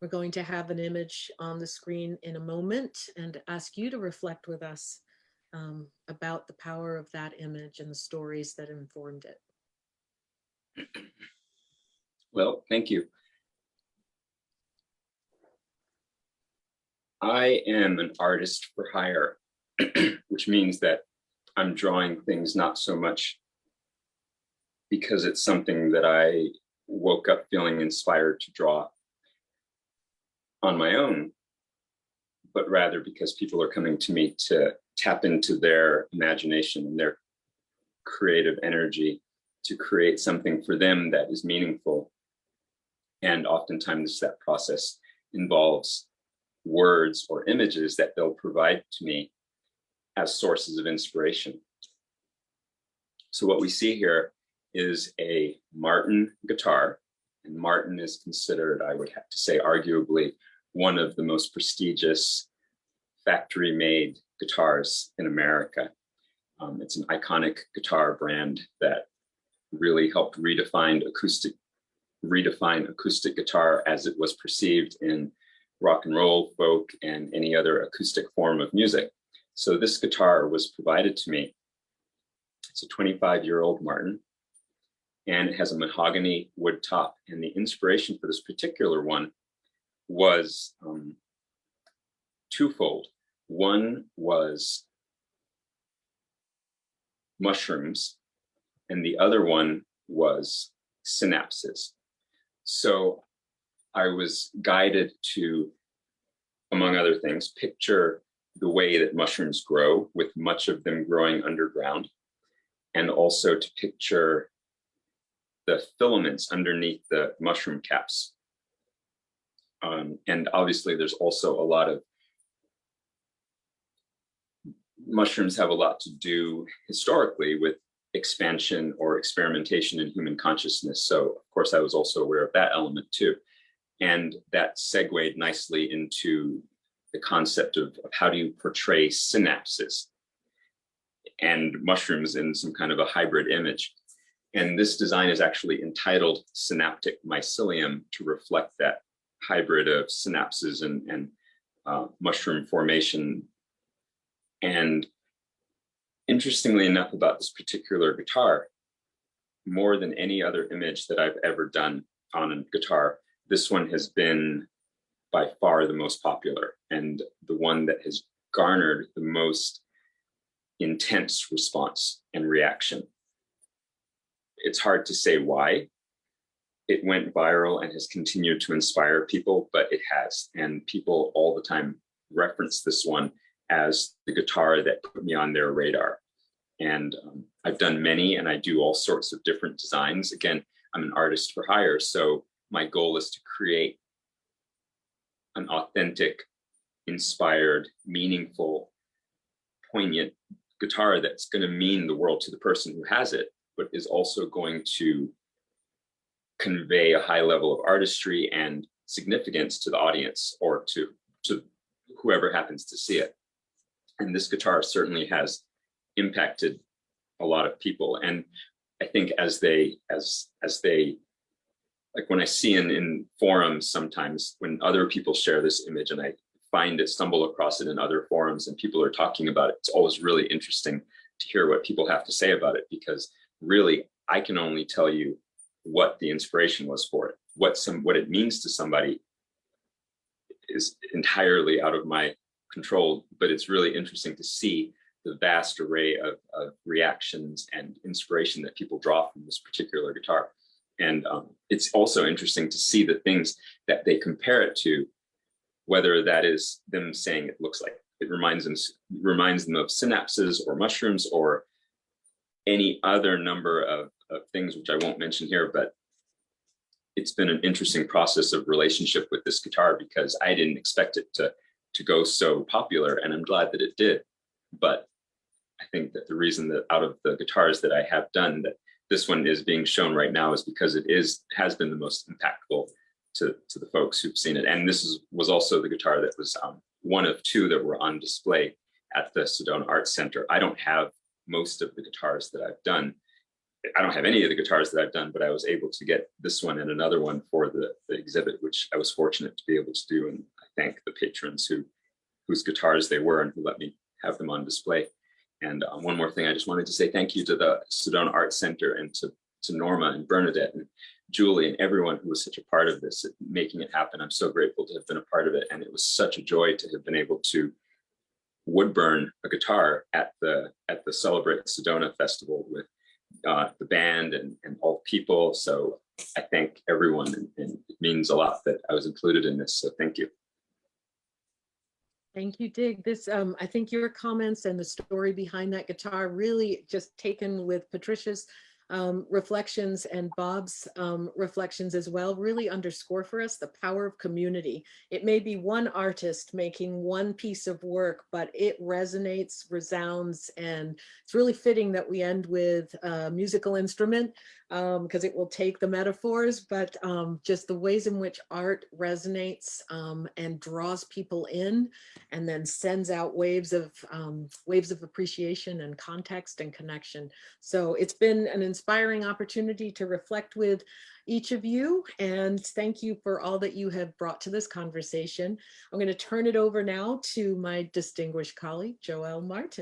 We're going to have an image on the screen in a moment and ask you to reflect with us about the power of that image and the stories that informed it. Well, thank you. I am an artist for hire, which means that I'm drawing things not so much because it's something that I woke up feeling inspired to draw on my own, but rather because people are coming to me to tap into their imagination and their creative energy to create something for them that is meaningful. And oftentimes that process involves words or images that they'll provide to me as sources of inspiration. So what we see here is a Martin guitar, and Martin is considered, I would have to say, arguably one of the most prestigious factory-made guitars in America. It's an iconic guitar brand that really helped redefine acoustic guitar as it was perceived in rock and roll, folk, and any other acoustic form of music. So this guitar was provided to me. It's a 25-year-old Martin, and it has a mahogany wood top. And the inspiration for this particular one was twofold. One was mushrooms, and the other one was synapses. So I was guided to, among other things, picture the way that mushrooms grow, with much of them growing underground, and also to picture the filaments underneath the mushroom caps. And obviously there's also a lot of, mushrooms have a lot to do historically with expansion or experimentation in human consciousness. So of course I was also aware of that element too. And that segued nicely into the concept of how do you portray synapses and mushrooms in some kind of a hybrid image. And this design is actually entitled Synaptic Mycelium to reflect that hybrid of synapses and mushroom formation. And interestingly enough about this particular guitar, more than any other image that I've ever done on a guitar, this one has been by far the most popular and the one that has garnered the most intense response and reaction. It's hard to say why. It went viral and has continued to inspire people, but it has. And people all the time reference this one as the guitar that put me on their radar. And I've done many, and I do all sorts of different designs. Again, I'm an artist for hire, so my goal is to create an authentic, inspired, meaningful, poignant guitar that's going to mean the world to the person who has it, but is also going to convey a high level of artistry and significance to the audience or to whoever happens to see it. And this guitar certainly has impacted a lot of people. And I think as they like when I see in forums sometimes when other people share this image and I stumble across it in other forums and people are talking about it, it's always really interesting to hear what people have to say about it, because really I can only tell you what the inspiration was for it. What it means to somebody is entirely out of my control, but it's really interesting to see the vast array of reactions and inspiration that people draw from this particular guitar. And it's also interesting to see the things that they compare it to, whether that is them saying it looks like, it reminds them of synapses or mushrooms or any other number of things which I won't mention here, but it's been an interesting process of relationship with this guitar because I didn't expect it to go so popular, and I'm glad that it did. But I think that the reason that out of the guitars that I have done, that this one is being shown right now is because it has been the most impactful to the folks who've seen it. And this was also the guitar that was one of two that were on display at the Sedona Arts Center. I don't have most of the guitars that I've done I don't have any of the guitars that I've done, but I was able to get this one and another one for the exhibit, which I was fortunate to be able to do. And I thank the patrons whose guitars they were and who let me have them on display. And one more thing, I just wanted to say thank you to the Sedona Arts Center and to Norma and Bernadette and Julie and everyone who was such a part of this, making it happen. I'm so grateful to have been a part of it. And it was such a joy to have been able to wood burn a guitar at the Celebrate Sedona Festival with the band and all people. So I thank everyone, and it means a lot that I was included in this. So thank you. Thank you, Dig. This, I think your comments and the story behind that guitar really just taken with Patricia's reflections and Bob's reflections as well, really underscore for us the power of community. It may be one artist making one piece of work, but it resonates, resounds, and it's really fitting that we end with a musical instrument because it will take the metaphors, but just the ways in which art resonates and draws people in and then sends out waves of appreciation and context and connection. So it's been an inspiring opportunity to reflect with each of you, and thank you for all that you have brought to this conversation. I'm going to turn it over now to my distinguished colleague, Joelle Martin.